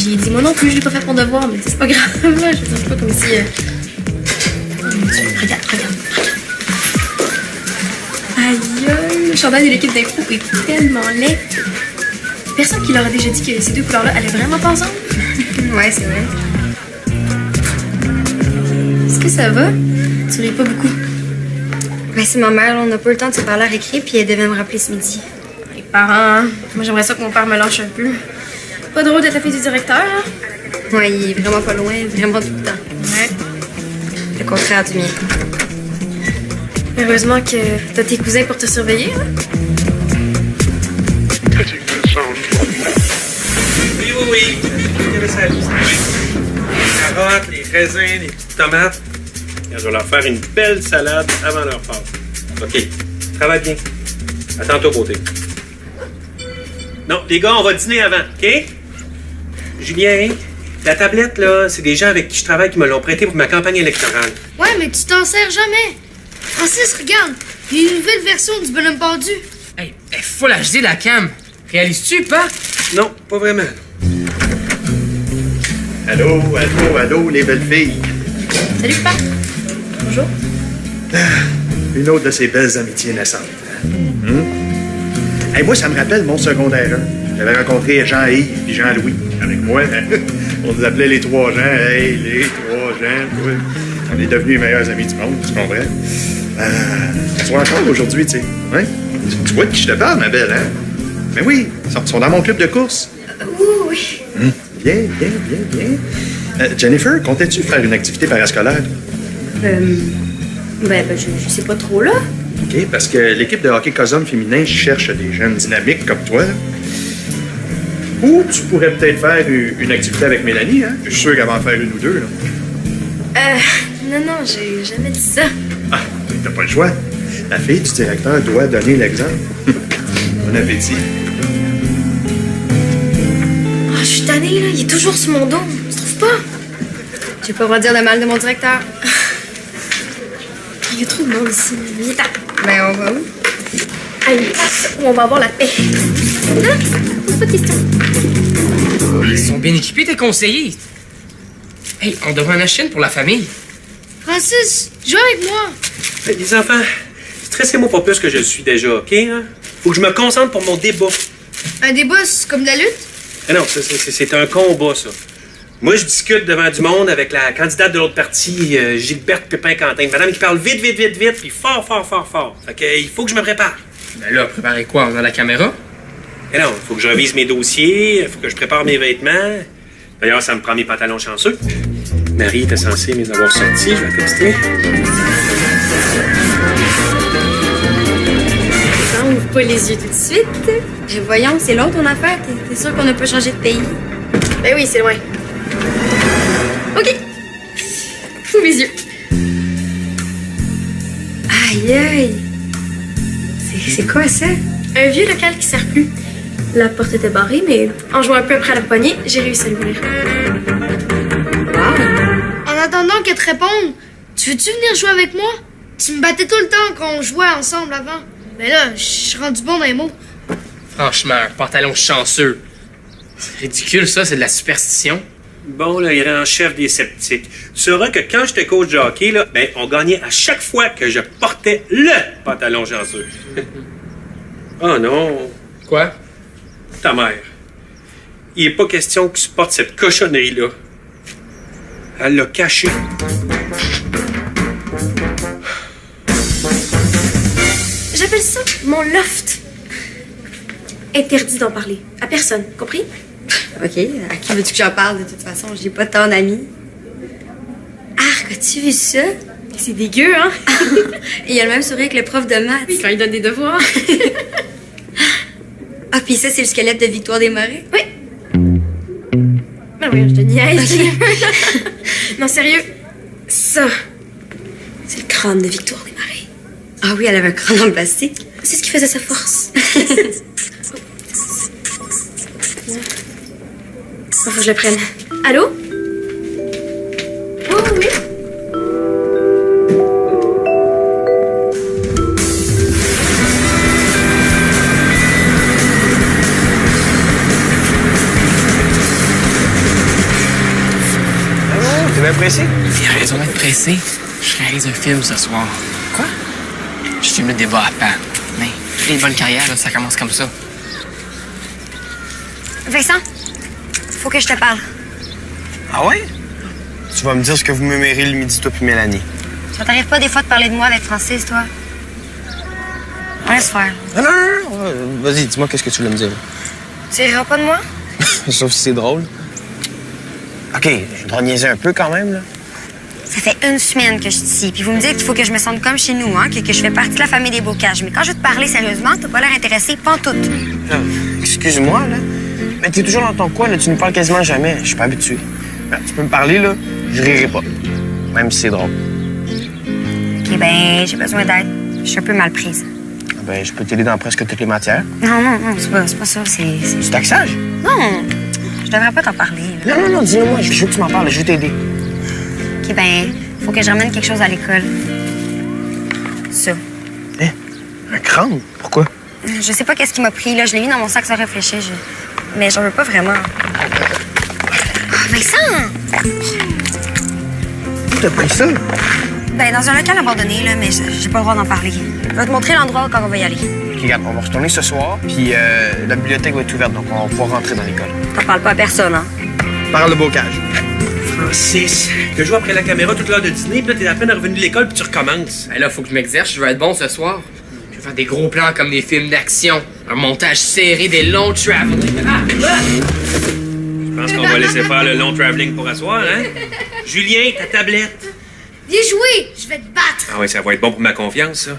J'ai dit, moi non plus, je l'ai pas fait pour devoir, mais c'est pas grave. Je veux dire, c'est pas comme si... Oh mon Dieu, regarde. Aïe, le chandail de l'équipe d'info est tellement laid. Personne qui leur a déjà dit que ces deux couleurs-là allaient vraiment pas ensemble. Ouais, c'est vrai. Est-ce que ça va? Tu ris pas beaucoup. Ben, c'est ma mère, là, on n'a pas eu le temps de se parler à récré, puis elle devait me rappeler ce midi. Les parents, hein? Moi j'aimerais ça que mon père me lâche un peu. Pas drôle d'être la fille du directeur, hein? Ouais, il est vraiment pas loin, vraiment tout le temps. Ouais. Le contraire du mien. Heureusement que t'as tes cousins pour te surveiller, hein? Oui. Il y avait ça aussi. Les carottes, les raisins, les petites tomates. Je vais leur faire une belle salade avant leur part. OK. Travaille bien. À tantôt, côté. Non, les gars, on va dîner avant, OK? Julien, la tablette, là, c'est des gens avec qui je travaille qui me l'ont prêté pour ma campagne électorale. Ouais, mais tu t'en sers jamais. Francis, regarde. Il y a une nouvelle version du bonhomme pendu. Hey, faut la de la cam. Réalises-tu, pas? Non, pas vraiment. Allô, les belles filles. Salut, papa. Bonjour. Une autre de ces belles amitiés naissantes. Hey, moi, ça me rappelle mon secondaire 1. J'avais rencontré Jean-Yves et Jean-Louis. Avec moi, on nous appelait les trois Jean. Hey, les trois Jean. Oui. On est devenus les meilleurs amis du monde, tu comprends? On se voit encore aujourd'hui, tu sais. Hein? Tu vois de qui je te parle, ma belle, hein? Mais oui, ils sont dans mon club de course. Oui. Bien. Jennifer, comptais-tu faire une activité parascolaire? Je sais pas trop, là. OK, parce que l'équipe de hockey Cosum féminin cherche des jeunes dynamiques comme toi. Ou tu pourrais peut-être faire une activité avec Mélanie, hein? Je suis sûr qu'elle va en faire une ou deux, là. Non, j'ai jamais dit ça. Ah, t'as pas le choix. La fille du directeur doit donner l'exemple. Bon appétit. Je suis tannée, là. Il est toujours sur mon dos. Tu trouves pas? J'ai pas le droit de dire de mal de mon directeur. Il y a trop de monde ici. Viens, Ben, on va où? à une place où on va avoir la paix. Hein? Pose pas de questions. Ils sont bien équipés, tes conseillers. Hey, on devrait en acheter une pour la famille. Francis, joue avec moi. Les enfants, stressez-moi pas plus que je le suis déjà, OK? Hein? Faut que je me concentre pour mon débat. Un débat, c'est comme de la lutte? Ah non, c'est un combat, ça. Moi, je discute devant du monde avec la candidate de l'autre parti, Gilberte Pépin-Quentin. Madame qui parle vite, puis fort. Fait que, il faut que je me prépare. Ben là, préparez quoi? On a la caméra? Et non, il faut que je revise mes dossiers, il faut que je prépare mes vêtements. D'ailleurs, ça me prend mes pantalons chanceux. Marie était censée me les avoir sortis, je vais texter. On ouvre pas les yeux tout de suite. Ben, voyons, c'est long ton affaire. T'es sûr qu'on n'a pas changé de pays? Ben oui, c'est loin. OK. Ouvre les yeux. Aïe. C'est quoi ça? Un vieux local qui sert plus. La porte était barrée, mais en jouant un peu après à la poignée, j'ai réussi à l'ouvrir. En attendant qu'elle te réponde, tu veux-tu venir jouer avec moi? Tu me battais tout le temps quand on jouait ensemble avant. Mais là, je suis rendu bon dans les mots. Franchement, un pantalon chanceux. C'est ridicule, ça, c'est de la superstition. Bon, là, il est en chef des sceptiques. Tu sauras que quand j'étais coach de hockey, là, ben, on gagnait à chaque fois que je portais le pantalon chanceux. Oh non. Quoi? Ta mère. Il n'est pas question que tu portes cette cochonnerie-là. Elle l'a caché. J'appelle ça mon loft. Interdit d'en parler. À personne, compris? OK, à qui veux-tu que j'en parle de toute façon? J'ai pas tant d'amis. Arc, as-tu vu ça? C'est dégueu, hein? Et il a le même sourire que le prof de maths. Oui, quand il donne des devoirs. Ah, puis ça, c'est le squelette de Victoire des Marais? Oui. Ben oui, je te niaise. Non, sérieux, ça, c'est le crâne de Victoire des Marais. Ah oui, elle avait un crâne en plastique. C'est ce qui faisait sa force. Faut que je le prenne. Allô? Oh, oui. pressé? Il a raison d'être pressé. Je réalise un film ce soir. Quoi? Je filme le débat à Pan. Mais j'ai une bonne carrière, là, ça commence comme ça. Vincent, faut que je te parle. Ah ouais? Tu vas me dire ce que vous me mérez le midi, toi puis Mélanie. Ça t'arrive pas des fois de parler de moi avec Francis, toi? On laisse faire. Non, non, non, non. Vas-y, dis-moi qu'est-ce que tu voulais me dire. Tu riras pas de moi? Sauf si c'est drôle. OK, je dois niaiser un peu quand même, là. Ça fait une semaine que je suis ici, puis vous me dites qu'il faut que je me sente comme chez nous, hein, que je fais partie de la famille des Bocages. Mais quand je veux te parler sérieusement, t'as pas l'air intéressé, pantoute. Excuse-moi, là. Mais t'es toujours dans ton coin, là. Tu nous parles quasiment jamais. Je suis pas habitué. Ben, tu peux me parler, là. Je rirai pas. Même si c'est drôle. OK, ben, j'ai besoin d'aide. Je suis un peu mal prise. Ben, je peux t'aider dans presque toutes les matières. Non, non, non, c'est pas ça. C'est... Du taxage? Non, je devrais pas t'en parler, là. Non, non, non, dis-le-moi. Je veux que tu m'en parles. Je veux t'aider. OK, ben, faut que je ramène quelque chose à l'école. Ça. Hein? Un crâne? Pourquoi? Je sais pas qu'est-ce qui m'a pris, là. Je l'ai mis dans mon sac sans réfléchir. Mais j'en veux pas vraiment. Ah, Vincent! Où t'as pris ça? Ben, dans un local abandonné, là, mais j'ai pas le droit d'en parler. Je vais te montrer l'endroit quand on va y aller. OK, regarde, on va retourner ce soir, puis la bibliothèque va être ouverte, donc on va pouvoir rentrer dans l'école. T'en parles pas à personne, hein? Parle de bocage. Francis, que je vois après la caméra toute l'heure de dîner, puis là, t'es à peine revenu de l'école, puis tu recommences. Ben là, faut que je m'exerce, je veux être bon ce soir. Je veux faire des gros plans comme des films d'action. Un montage serré, des longs travelling. Je pense qu'on va laisser faire le long travelling pour asseoir, hein? Julien, ta tablette. Viens jouer, je vais te battre. Ah oui, ça va être bon pour ma confiance, ça.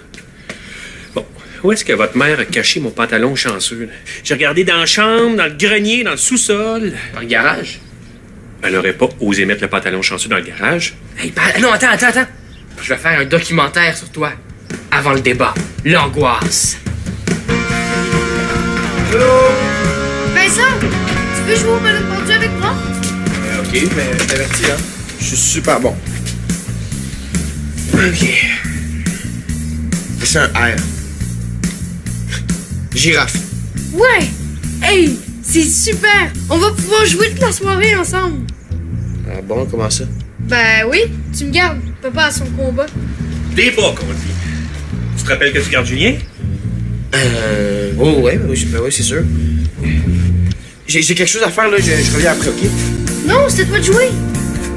Bon, où est-ce que votre mère a caché mon pantalon chanceux? Là? J'ai regardé dans la chambre, dans le grenier, dans le sous-sol. Dans le garage. Elle n'aurait pas osé mettre le pantalon chanceux dans le garage. Hey, non, attends. Je vais faire un documentaire sur toi. Avant le débat. L'angoisse. Vincent, tu veux jouer au ballon pendu avec moi? OK, mais je t'avertis, hein. Je suis super bon. OK. C'est un R. Girafe. Ouais! Hey, c'est super! On va pouvoir jouer toute la soirée ensemble. Ah bon, comment ça? Ben oui, tu me gardes. Papa à son combat. Débat qu'on dit. Tu te rappelles que tu gardes Julien? Oh, ouais, ouais, c'est sûr. J'ai quelque chose à faire, là. Je reviens après, OK? Non, c'est à toi de jouer.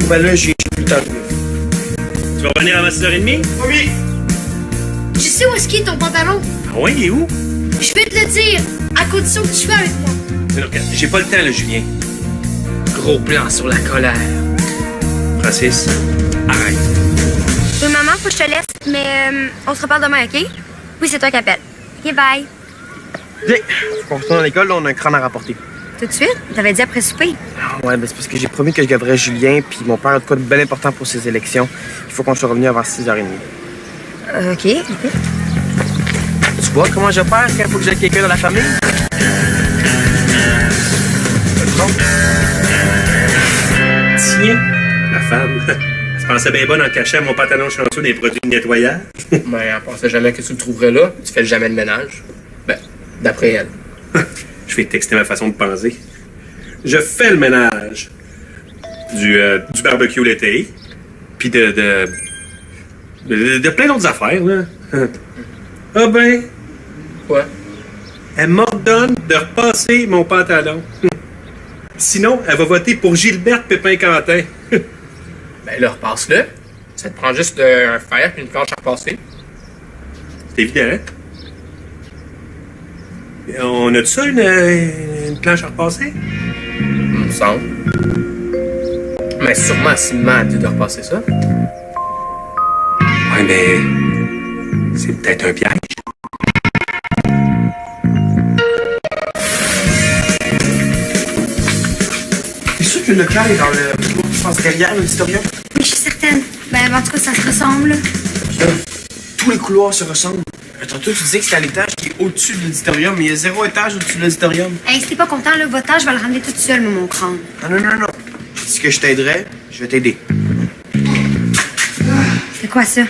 Ben là, j'ai plus le temps. Tu vas revenir avant 6h30? Oui! Je sais où est-ce qu'il est ton pantalon. Ah ouais, il est où? Je vais te le dire, à condition que tu fais avec moi. Mais non, regarde, j'ai pas le temps, là, Julien. Gros plan sur la colère. Francis, arrête. Oui, maman, faut que je te laisse, mais on se reparle demain, OK? Oui, c'est toi qui appelle. OK, bye. Viens, faut qu'on retourne à l'école, là, on a un crâne à rapporter. Tout de suite? T'avais dit après souper. Ouais, ben c'est parce que j'ai promis que je garderais Julien, puis mon père a de quoi de bien important pour ses élections. Il faut qu'on soit revenu avant 6h30. OK. Tu vois comment je perds quand il faut que j'aie quelqu'un dans la famille? Tiens, la femme. Elle se pensait bien bonne en cachant mon pantalon chanceux des produits de nettoyage. Ben, elle pensait jamais que tu le trouverais là. Tu fais jamais le ménage. Ben, d'après elle. Je vais texter ma façon de penser. Je fais le ménage du barbecue l'été, puis de plein d'autres affaires, là. Ah ben, Quoi? elle m'ordonne de repasser mon pantalon. Sinon, elle va voter pour Gilberte Pépin-Quentin. Ben là, repasse-le. Ça te prend juste un fer et une planche à repasser. C'est évident. On a-tu ça, une planche à repasser? Il me semble. Mais sûrement Simon dit de repasser ça. Ouais, mais c'est peut-être un piège. T'es sûr que le local est dans le... Je pense derrière l'auditorium? Oui, je suis certaine. Ben, en tout cas, ça se ressemble. Tous les couloirs se ressemblent. Tantôt, tu disais que c'était à l'étage qui est au-dessus de l'auditorium, mais il y a 0 étage au-dessus de l'auditorium. Hey, si t'es pas content, le votage, je vais le ramener toute seule, mon crâne. Non. Si que je t'aiderais, je vais t'aider. C'est quoi ça?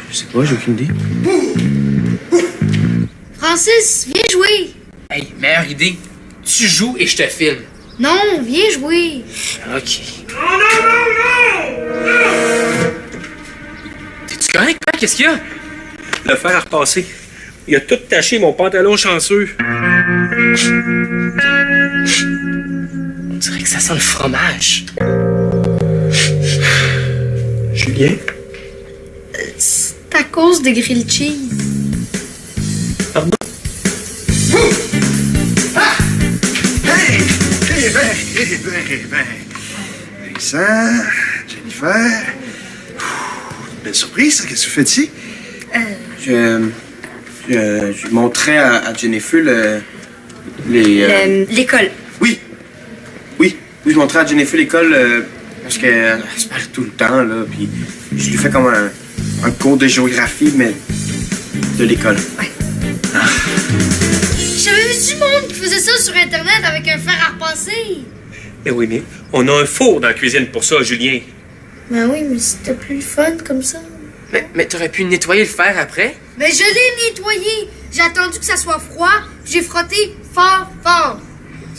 Je sais pas, j'ai aucune idée. Francis, viens jouer. Hey, meilleure idée. Tu joues et je te filme. Non, viens jouer. OK. Non! correct? Qu'est-ce qu'il y a? Le fer à repasser. Il a tout taché mon pantalon chanceux. On dirait que ça sent le fromage. Julien? C'est à cause de grilled cheese. Pardon? Hey! Eh ben. Vincent, Jennifer. Belle surprise, ça. Qu'est-ce que vous faites ici? Je montrais à Jennifer L'école. Oui, je montrais à Jennifer l'école parce qu'elle se parle tout le temps, là, puis je lui fais comme un cours de géographie, mais de l'école. Ouais. J'avais vu du monde qui faisait ça sur Internet avec un fer à repasser. Eh oui, mais on a un four dans la cuisine pour ça, Julien. Ben oui, mais c'était plus le fun comme ça. Mais t'aurais pu nettoyer le fer après? Mais je l'ai nettoyé. J'ai attendu que ça soit froid. J'ai frotté fort.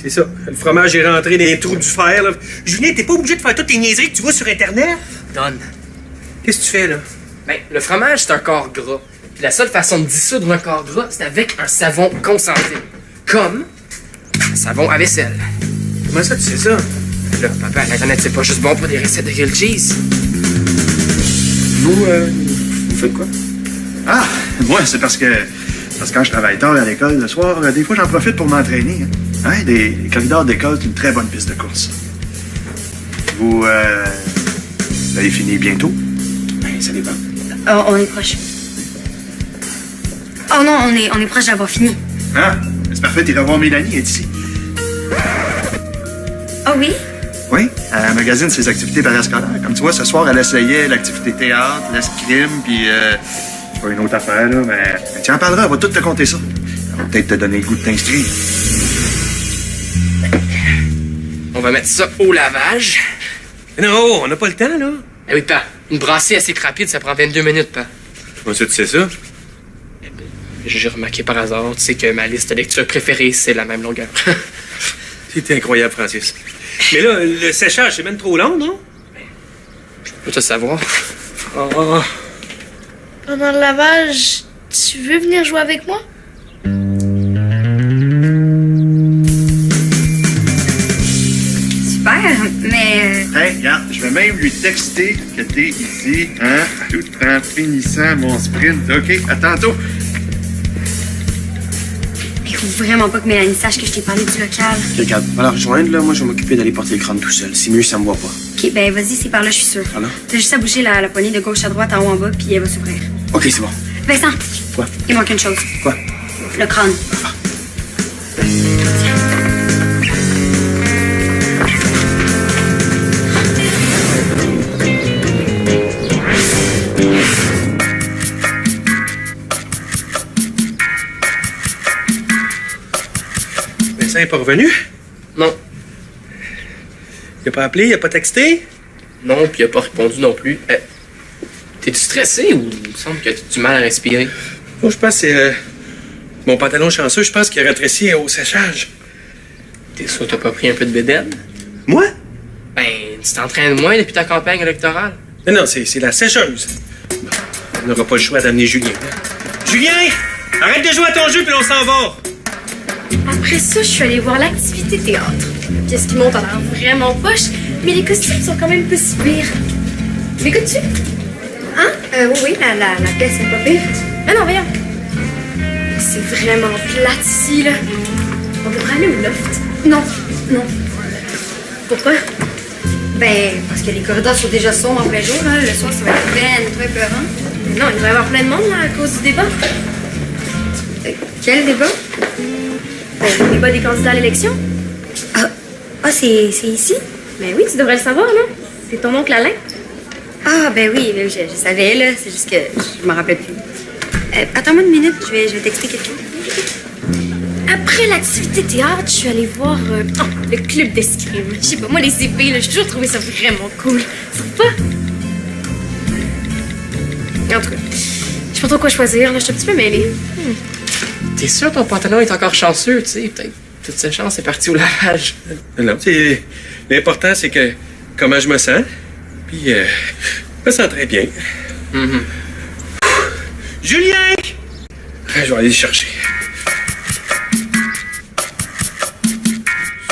C'est ça. Le fromage est rentré dans les trous du fer, là. Julien, t'es pas obligé de faire toutes tes niaiseries que tu vois sur Internet? Donne. Qu'est-ce que tu fais, là? Ben, le fromage, c'est un corps gras. Puis la seule façon de dissoudre un corps gras, c'est avec un savon concentré. Comme un savon à vaisselle. Comment ça, tu sais ça? Là, papa, l'Internet, c'est pas juste bon pour des recettes de grilled cheese. Vous faites quoi? Ah, moi, c'est parce que quand je travaille tard à l'école le soir, des fois, j'en profite pour m'entraîner. Hein, des corridors d'école, c'est une très bonne piste de course. Vous allez finir bientôt? Ben, ça dépend. Oh, on est proche. Oh non, on est proche d'avoir fini. Ah, c'est parfait, t'es revoir Mélanie, elle est ici. Oh oui? Oui, elle magasine ses activités parascolaires. Comme tu vois, ce soir, elle essayait l'activité théâtre, l'escrime, puis pas une autre affaire, là, mais tu en parleras, elle va tout te compter ça. Elle va peut-être te donner le goût de t'inscrire. On va mettre ça au lavage. Non, on n'a pas le temps, là. Eh oui, pa, une brassée assez rapide, ça prend 22 minutes, pa. Comment ça, tu sais ça? J'ai remarqué par hasard, tu sais que ma liste de lectures préférées, c'est la même longueur. C'est incroyable, Francis. Mais là, le séchage, c'est même trop long, non? Je peux te savoir. Oh. Pendant le lavage, tu veux venir jouer avec moi? Super, mais... Hey, regarde, je vais même lui texter que t'es ici, hein, tout en finissant mon sprint. OK, à tantôt. Il faut vraiment pas que Mélanie sache que je t'ai parlé du local. Ok, regarde, va la rejoindre, là. Moi, je vais m'occuper d'aller porter le crâne tout seul. C'est mieux si ça me voit pas. OK, ben vas-y, c'est par là, je suis sûre. Par là? T'as juste à bouger la poignée de gauche à droite, en haut, en bas, puis elle va s'ouvrir. Ok, c'est bon. Vincent! Quoi? Il manque une chose. Quoi? Le crâne. Vincent n'est pas revenu? Non. Il a pas appelé, il a pas texté? Non, puis il a pas répondu non plus. T'es-tu stressé ou il me semble que t'as du mal à respirer? Oh, je pense que c'est mon pantalon chanceux, je pense qu'il a rétréci au séchage. T'es sûr que t'as pas pris un peu de bédaine? Moi? Ben, tu t'entraînes moins depuis ta campagne électorale. Non, c'est la sécheuse. On n'aura pas le choix d'amener Julien. Julien! Arrête de jouer à ton jeu, puis on s'en va! Après ça, je suis allée voir l'activité théâtre. Qu'est-ce qui monte en l'air vraiment poche, mais les costumes sont quand même pas si pires. M'écoutes-tu? Hein? Oui, la pièce est pas pire. Ah non, voyons. C'est vraiment plate ici, là. On devrait aller au loft. Non. Pourquoi? Ben, parce que les corridors sont déjà sombres en plein jour, là. Le soir, ça va être très peurant. Non, il va y avoir plein de monde, là, à cause du débat. Quel débat? Ben, le débat des candidats à l'élection. Ah, c'est ici? Ben oui, tu devrais le savoir, non? C'est ton oncle Alain. Ah, ben oui, je savais, là. C'est juste que je m'en rappelais plus. Attends-moi une minute, je vais texter quelqu'un. Après l'activité théâtre, je suis allée voir le club d'escrime. Je sais pas, moi, les épées, là, j'ai toujours trouvé ça vraiment cool. Tu trouves pas? En tout cas, je sais pas trop quoi choisir, là, je suis un petit peu mêlée. T'es sûr que ton pantalon est encore chanceux, tu sais? Peut-être toute sa chance est partie au lavage. Non, l'important, c'est que comment je me sens. Puis, je me sens très bien. Je vais aller le chercher.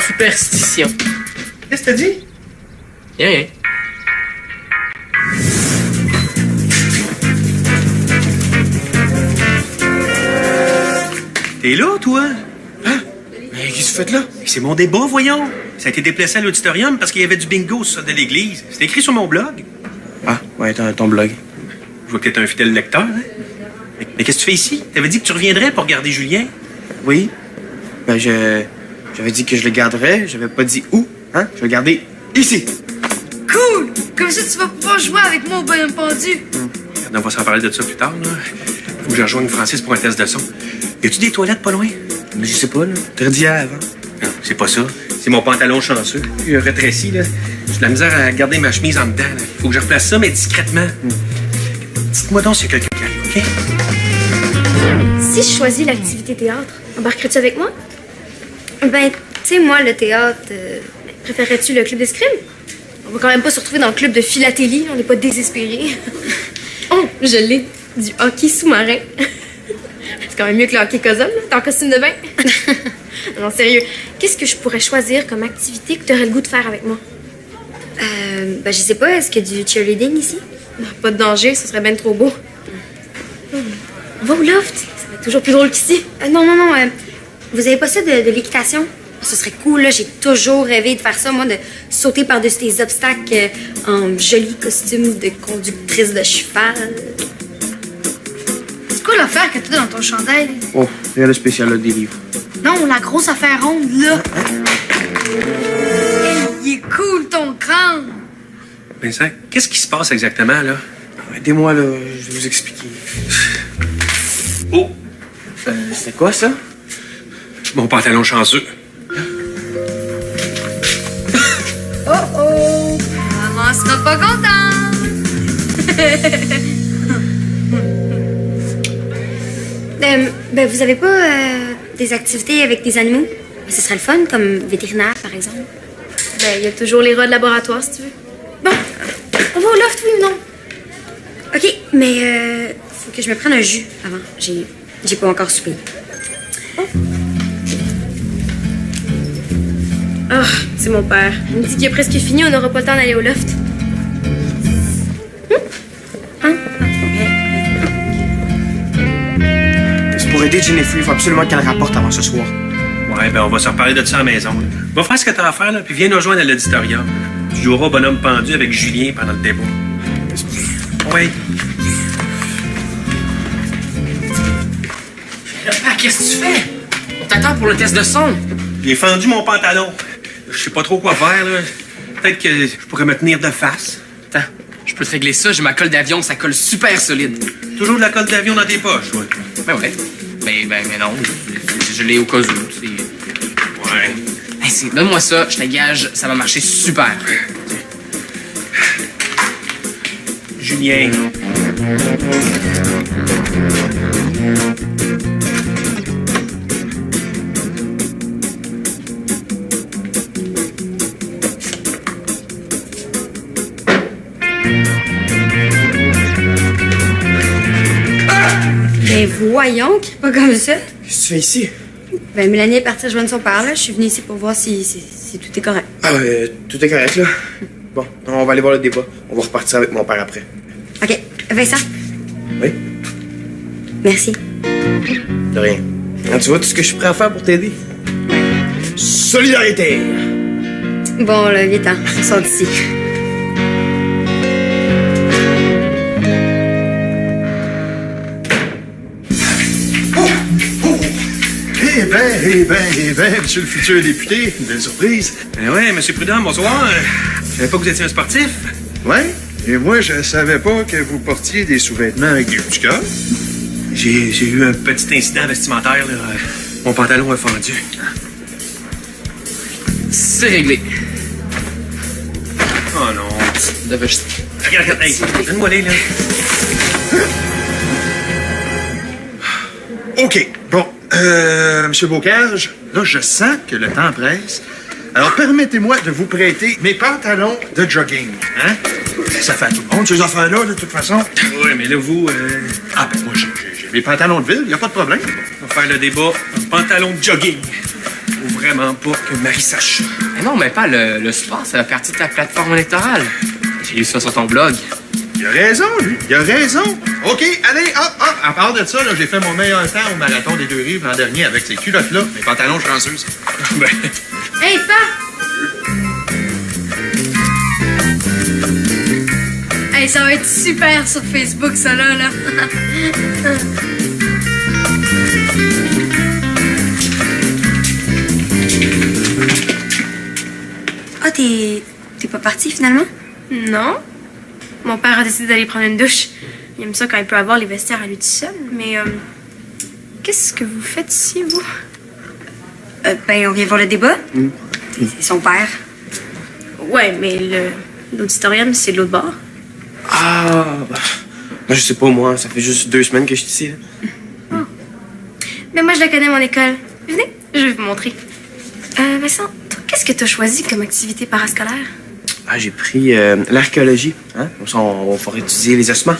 Superstition. Qu'est-ce que t'as dit? Rien. T'es là, toi? Hein? Mais qu'est-ce que vous faites là? C'est mon débat, voyons. Ça a été déplacé à l'auditorium parce qu'il y avait du bingo sur ça de l'église. C'est écrit sur mon blog. Ah, ouais, ton blog. Je vois que t'es un fidèle lecteur, hein? Mais qu'est-ce que tu fais ici? T'avais dit que tu reviendrais pour garder Julien. Oui. Ben, j'avais dit que je le garderais. J'avais pas dit où. Hein? Je vais le garder ici. Cool! Comme ça, tu vas pouvoir jouer avec moi au bonhomme pendu. On va s'en parler de ça plus tard, là. Faut que je rejoigne Francis pour un test de son. Y a-tu des toilettes pas loin? Mais je sais pas, là. T'aurais dit avant. Non, c'est pas ça. C'est mon pantalon chanceux. Il a rétréci, là. J'ai de la misère à garder ma chemise en dedans, là. Faut que je replace ça, mais discrètement. Dites-moi donc s'il y a quelqu'un qui arrive, OK? Si je choisis l'activité théâtre, embarquerais-tu avec moi? Ben, tu sais, moi, le théâtre... Préférerais-tu le club d'escrime? On va quand même pas se retrouver dans le club de philatélie, on n'est pas désespérés. Oh, je l'ai. Du hockey sous-marin. C'est quand même mieux que le hockey cosum, là. T'es en costume de bain. Non, sérieux. Qu'est-ce que je pourrais choisir comme activité que t'aurais le goût de faire avec moi? Ben, je sais pas, est-ce qu'il y a du cheerleading ici? Non, pas de danger, ce serait bien trop beau. On va au loft. Ça va être toujours plus drôle qu'ici. Non. Vous avez pas ça de l'équitation? Ce serait cool, là. J'ai toujours rêvé de faire ça, moi, de sauter par-dessus des obstacles en joli costume de conductrice de cheval. C'est quoi l'affaire que t'as dans ton chandail? Oh, rien de spécial, là, des livres. Non, la grosse affaire ronde, là. Hey, il est cool, ton crâne. Vincent, qu'est-ce qui se passe exactement, là? Aidez-moi, là. Je vais vous expliquer. Oh! C'est quoi, ça? Mon pantalon chanceux. Oh! Maman sera pas contente! Ben, vous avez pas des activités avec des animaux? Ce serait le fun, comme vétérinaire, par exemple. Ben, il y a toujours les rats de laboratoire, si tu veux. Bon, on va au loft, oui ou non? OK, mais faut que je me prenne un jus avant. J'ai pas encore soupé. Ah, c'est mon père. Il me dit qu'il est presque fini, on n'aura pas le temps d'aller au loft. C'est pour aider Jennifer. Il faut absolument qu'elle rapporte avant ce soir. Ouais, ben on va se reparler de ça à la maison. Là. Va faire ce que t'as à faire, là, puis viens nous rejoindre à l'auditorium. Tu joueras au bonhomme pendu avec Julien pendant le débat. Oui. Qu'est-ce que tu fais? On t'attend pour le test de son. J'ai fendu mon pantalon. Je sais pas trop quoi faire, là. Peut-être que je pourrais me tenir de face. Attends, je peux te régler ça. J'ai ma colle d'avion, ça colle super solide. Toujours de la colle d'avion dans tes poches, ouais. Ben ouais. Mais non. Je l'ai au cas où. C'est... Ouais. Hey, donne-moi ça, je te gage, ça va marcher super. Julien. Ben voyons, crie pas comme ça. Qu'est-ce que tu fais ici? Ben Mélanie est partie rejoindre son père, là. Je suis venue ici pour voir si tout est correct. Ah, tout est correct, là. Bon, on va aller voir le débat. On va repartir avec mon père après. OK. Vincent? Oui? Merci. De rien. Ah, tu vois tout ce que je suis prêt à faire pour t'aider? Solidarité! Bon, là, vite, hein. On sort d'ici. Eh ben, monsieur le futur député, une belle surprise. Ben ouais, monsieur Prudhomme, bonsoir. Je savais pas que vous étiez un sportif. Ouais, et moi, je savais pas que vous portiez des sous-vêtements avec des petits cœurs. J'ai eu un petit incident vestimentaire, là. Mon pantalon a fendu. C'est réglé. Oh non. Devais juste... Regarde, hey, donne-moi les, là. OK, bon, monsieur Bocage, là, je sens que le temps presse. Alors, permettez-moi de vous prêter mes pantalons de jogging. Hein? Ça fait à tout le monde, ces affaires-là, de toute façon. Oui, mais là, vous, Ah, ben moi, j'ai mes pantalons de ville, il a pas de problème. on va faire le débat pantalon de jogging. Faut vraiment pas que Marie sache. Mais non, mais pas le sport, ça fait partie de ta plateforme électorale. J'ai lu ça sur ton blog. Il a raison, lui. Il a raison. OK, allez, hop, hop. À part de ça, là, j'ai fait mon meilleur temps au marathon des 2 rives l'an dernier avec ces culottes-là, mes pantalons chanceuses. Ben, Hey, Pat! Hey, ça va être super sur Facebook, ça, là. Ah, t'es pas parti finalement? Non. Mon père a décidé d'aller prendre une douche. Il aime ça quand il peut avoir les vestiaires à lui tout seul. Mais, qu'est-ce que vous faites ici, vous? Ben, on vient voir le débat. C'est son père. Ouais, mais l'auditorium, c'est de l'autre bord. Ah, bah, je sais pas, moi. Ça fait juste 2 semaines que je suis ici. Là. Mais moi, je la connais, mon école. Venez, je vais vous montrer. Vincent, toi, qu'est-ce que t'as choisi comme activité parascolaire? Ah, j'ai pris l'archéologie. Hein? On va faire étudier les ossements.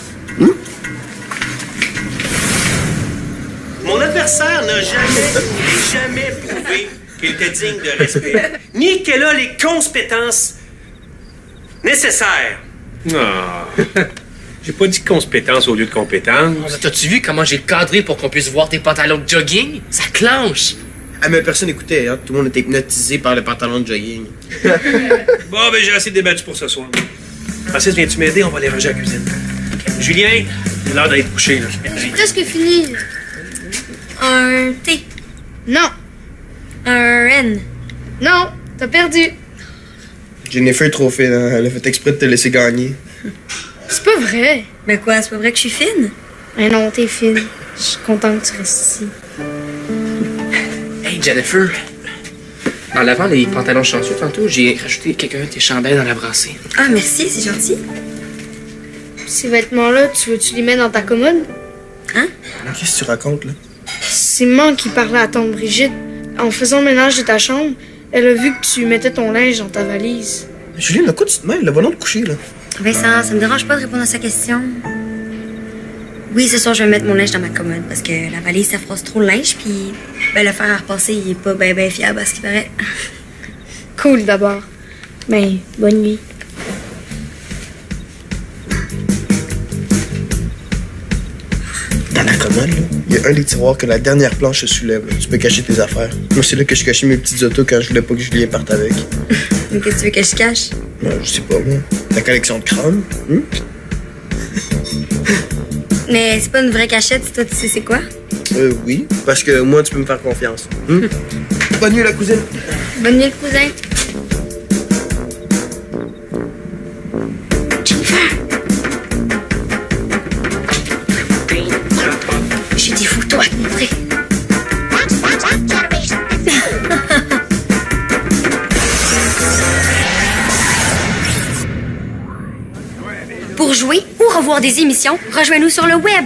mon adversaire n'a jamais prouvé qu'il était digne de respect, ni qu'elle a les compétences nécessaires. Non. J'ai pas dit compétences au lieu de compétences. T'as-tu vu comment j'ai cadré pour qu'on puisse voir tes pantalons de jogging? Ça clenche! Ah, mais personne n'écoutait, hein? Tout le monde était hypnotisé par le pantalon de jogging. Bon, ben j'ai assez débattu pour ce soir. Francis, viens-tu m'aider? On va aller ranger à la cuisine. Julien, il a l'air d'être couché, là. J'ai presque fini. Un T. Non. Un N. Non, t'as perdu. Jennifer est trop fine, hein? Elle a fait exprès de te laisser gagner. C'est pas vrai. Ben quoi, c'est pas vrai que je suis fine? Mais non, t'es fine. Je suis contente que tu restes ici. Hey, Jennifer! En lavant les pantalons chanceux tantôt, j'ai rajouté quelqu'un de tes chandelles dans la brassée. Ah, merci, c'est gentil. Ces vêtements-là, tu veux-tu les mettre dans ta commode? Qu'est-ce que tu racontes, là? C'est maman qui parlait à tante Brigitte. En faisant le ménage de ta chambre, elle a vu que tu mettais ton linge dans ta valise. Julien, à quoi tu te mêles? Va donc te coucher, là. Vincent, ça me dérange pas de répondre à sa question. Oui, ce soir, je vais mettre mon linge dans ma commode parce que la valise, ça froisse trop le linge, puis ben, le fer à repasser, il est pas ben fiable à ce qu'il paraît. Cool d'abord. Ben, bonne nuit. Dans la commode, là, il y a un des tiroirs que la dernière planche se soulève. Là. Tu peux cacher tes affaires. Moi, c'est là que je cachais mes petites autos quand je voulais pas que Julien parte avec. Mais qu'est-ce que tu veux que je cache? Je sais pas, moi. Ta collection de crânes. Mais c'est pas une vraie cachette, toi, tu sais c'est quoi? Oui, parce que moi, tu peux me faire confiance. Bonne nuit, la cousine. Bonne nuit, le cousin. J'ai des photos à te montrer. Pour jouer ou revoir des émissions, rejoins-nous sur le web.